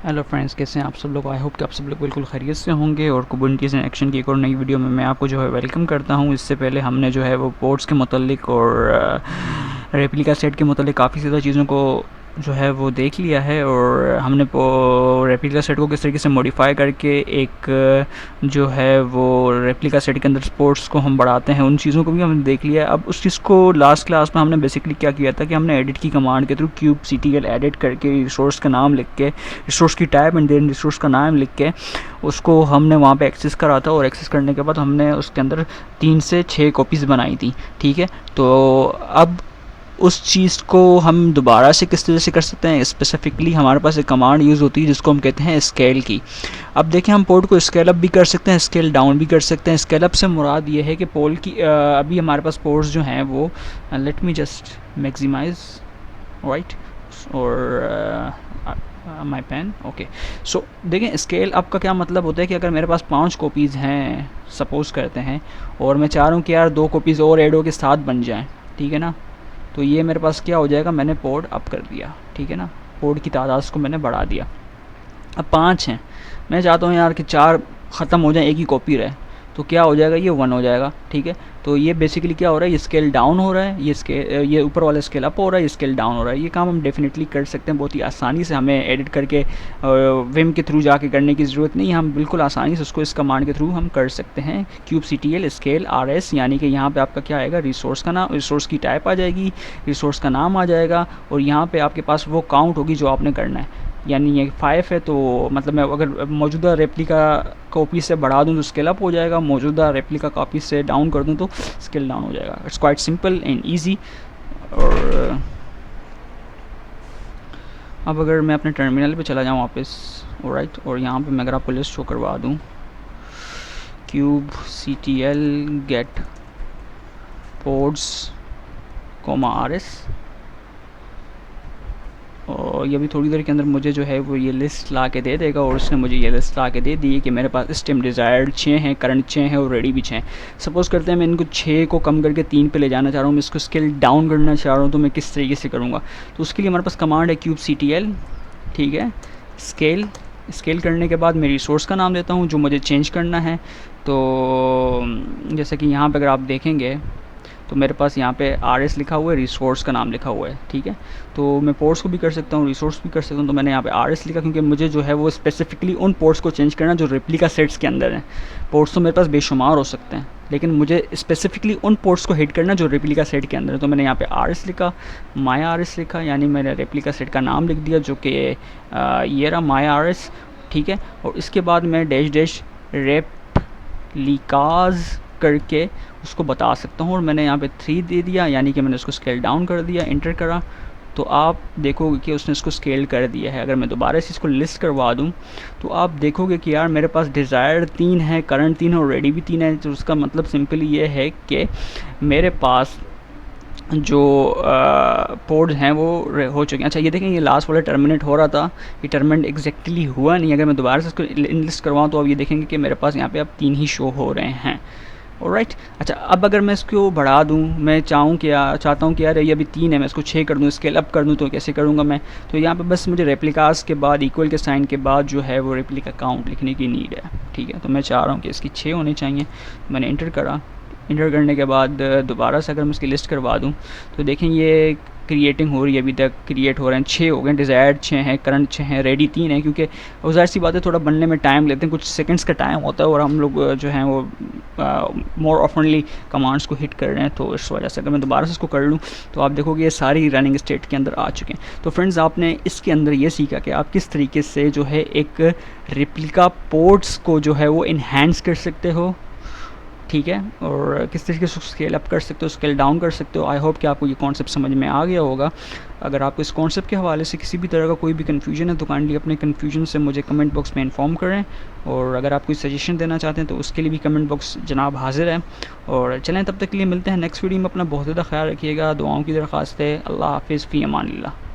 Hello friends, कैसे हैं आप सब लोग। आई होप कि आप सब लोग बिल्कुल खैरियत से होंगे। और कुबरनेटिस इन एक्शन की एक और नई वीडियो में मैं आपको जो है वेलकम करता हूं। इससे पहले हमने जो है वो पोर्ट्स के मतलब और रेप्लिका सेट के मतलब काफ़ी ज़्यादा चीज़ों को जो है वो देख लिया है। और हमने रेप्लिका सेट को किस तरीके से मॉडिफाई करके एक जो है वो रेप्लिका सेट के अंदर स्पोर्ट्स को हम बढ़ाते हैं, उन चीज़ों को भी हमने देख लिया है। अब उस चीज़ को लास्ट क्लास में हमने बेसिकली क्या किया था कि हमने एडिट की कमांड के थ्रू क्यूब CTL एडिट करके रिसोर्स का नाम लिख के, रिसोर्स की टाइप एंड देन रिसोर्स का नाम लिख के उसको हमने वहाँ पे एक्सेस करा था। और एक्सेस करने के बाद हमने उसके अंदर 3 से 6 कॉपीज़ बनाई थी। ठीक है, तो अब उस चीज़ को हम दोबारा से किस तरह से कर सकते हैं। स्पेसिफिकली हमारे पास एक कमांड यूज़ होती है जिसको हम कहते हैं स्केल की। अब देखें, हम पोर्ट को स्केल अप भी कर सकते हैं, स्केल डाउन भी कर सकते हैं। स्केल अप से मुराद ये है कि पोल की अभी हमारे पास पोर्ट्स जो हैं वो let me just maximize right और माई पेन ओके। सो देखें, स्केल अप का क्या मतलब होता है कि अगर मेरे पास 5 कॉपीज़ हैं सपोज़ करते हैं, और मैं चाह रहा हूँ कि यार 2 कॉपीज़ और ऐड हो के 7 बन जाएँ, ठीक है ना। तो ये मेरे पास क्या हो जाएगा, मैंने पोर्ट अप कर दिया, ठीक है ना। पोर्ट की तादाद को मैंने बढ़ा दिया। अब 5 हैं, मैं चाहता हूँ यार कि 4 ख़त्म हो जाए, एक ही कॉपी रहे, तो क्या हो जाएगा, ये 1 हो जाएगा। ठीक है, तो ये बेसिकली क्या हो रहा है, ये स्केल डाउन हो रहा है, ये ऊपर वाला स्केल अप हो रहा है, ये स्केल डाउन हो रहा है। ये काम हम डेफिनेटली कर सकते हैं बहुत ही आसानी से। हमें एडिट करके विम के थ्रू जाके करने की ज़रूरत नहीं है, हम बिल्कुल आसानी से उसको इस कमांड के थ्रू हम कर सकते हैं। क्यूब CTL स्केल RS, यानी कि यहाँ पे आपका क्या आएगा, रिसोर्स का नाम, रिसोर्स की टाइप आ जाएगी, रिसोर्स का नाम आ जाएगा, और यहाँ पे आपके पास वो काउंट होगी जो आपने करना है। यानी ये 5 है, तो मतलब मैं अगर मौजूदा रेप्लिका कॉपी से बढ़ा दूँ तो स्केल अप हो जाएगा, मौजूदा रेप्लिका कॉपी से डाउन कर दूँ तो स्केल डाउन हो जाएगा। It's quite simple and easy. और अब अगर मैं अपने टर्मिनल पे चला जाऊँ वापस, राइट, और यहाँ पे मैं अगर आपको लिस्ट शो करवा दूँ, cube CTL get ports RS, और ये भी थोड़ी देर के अंदर मुझे जो है वो ये लिस्ट ला के दे देगा। और उसने मुझे ये लिस्ट ला के दे दी है कि मेरे पास इस टाइम डिज़ायर्ड 6 हैं, करंट 6 हैं और रेडी भी 6 हैं। सपोज़ करते हैं मैं इनको 6 को कम करके 3 पे ले जाना चाह रहा हूँ, मैं इसको स्केल डाउन करना चाह रहा हूँ, तो मैं किस तरीके से करूँगा। तो उसके लिए हमारे पास कमांड है क्यूब CTL, ठीक है, स्केल। स्केल करने के बाद मैं रिसोर्स का नाम देता हूँ जो मुझे चेंज करना है। तो जैसे कि यहाँ पर अगर आप देखेंगे तो मेरे पास यहाँ पे RS लिखा हुआ है, रिसोर्स का नाम लिखा हुआ है, ठीक है। तो मैं पोर्ट्स को भी कर सकता हूँ, रिसोर्स भी कर सकता हूँ। तो मैंने यहाँ पे RS लिखा क्योंकि मुझे जो है वो स्पेसिफिकली उन पोर्ट्स को चेंज करना जो रेप्लिका सेट्स के अंदर हैं। पोर्ट्स तो मेरे पास बेशुमार हो सकते हैं, लेकिन मुझे स्पेसिफिकली उन पोर्ट्स को हिट करना जो रेप्लिका सेट के अंदर है। तो मैंने यहाँ पे RS लिखा, माई RS लिखा, यानी मैंने रेप्लिका सेट का नाम लिख दिया जो कि ये रहा माई RS, ठीक है। और इसके बाद मैं डैश रेप्लिकाज करके उसको बता सकता हूँ। और मैंने यहाँ पे 3 दे दिया, यानी कि मैंने उसको स्केल डाउन कर दिया, इंटर करा, तो आप देखोगे कि उसने इसको स्केल कर दिया है। अगर मैं दोबारा से इसको लिस्ट करवा दूँ तो आप देखोगे कि यार मेरे पास डिज़ायर्ड 3 है, करंट 3 है और रेडी भी 3 है। तो उसका मतलब सिंपली ये है कि मेरे पास जो पोर्ट्स हैं वो हो चुके हैं। अच्छा, ये देखें, ये लास्ट वाला टर्मिनेट हो रहा था, ये टर्मिनेट एग्जैक्टली हुआ नहीं। अगर मैं दोबारा से इसको लिस्ट करवाऊँ तो अब ये देखेंगे कि मेरे पास यहाँ पे अब 3 ही शो हो रहे हैं। ऑलराइट, अच्छा, अब अगर मैं इसको बढ़ा दूँ, मैं चाहता हूँ कि यार ये अभी 3 है, मैं इसको 6 कर दूँ, स्केल अप कर दूँ, तो कैसे करूँगा मैं। तो यहाँ पे बस मुझे रेप्लिकास के बाद इक्वल के साइन के बाद जो है वो रेप्लिका काउंट लिखने की नीड है, ठीक है। तो मैं चाह रहा हूँ कि इसकी 6 होनी चाहिए। मैंने इंटर करा, इंटर करने के बाद दोबारा से अगर मैं इसकी लिस्ट करवा दूँ तो देखें ये क्रिएटिंग हो रही है, अभी तक क्रिएट हो रहे हैं। 6 हो गए, डिज़ायर्ड 6 हैं, करंट 6 हैं, रेडी 3 है, क्योंकि ज़ाहिर सी बात है थोड़ा बनने में टाइम लेते हैं, कुछ सेकंड्स का टाइम होता है, और हम लोग जो हैं वो मोर ऑफनली कमांड्स को हिट कर रहे हैं। तो इस वजह से अगर मैं दोबारा से इसको कर लूँ तो आप देखोगे ये सारी रनिंग स्टेट के अंदर आ चुके हैं। तो फ्रेंड्स, आपने इसके अंदर ये सीखा कि आप किस तरीके से जो है एक रेप्लिका पोर्ट्स को जो है वो इन्हेंस कर सकते हो, ठीक है, और किस तरीके से स्केल अप कर सकते हो, स्केल डाउन कर सकते हो। आई होप कि आपको ये कॉन्सेप्ट समझ में आ गया होगा। अगर आपको इस कॉन्सेप्ट के हवाले से किसी भी तरह का कोई भी कन्फ्यूजन है तो काइंडली अपने कन्फ्यूजन से मुझे कमेंट बॉक्स में इन्फॉर्म करें। और अगर आप कोई सजेशन देना चाहते हैं तो उसके लिए भी कमेंट बॉक्स जनाब हाजिर है। और चलें, तब तक के लिए मिलते हैं नेक्स्ट वीडियो में। अपना बहुत ज़्यादा ख्याल रखिएगा, दुआओं की दरख्वास्त है। अल्लाह हाफिज़, फ़ी अमान अल्लाह।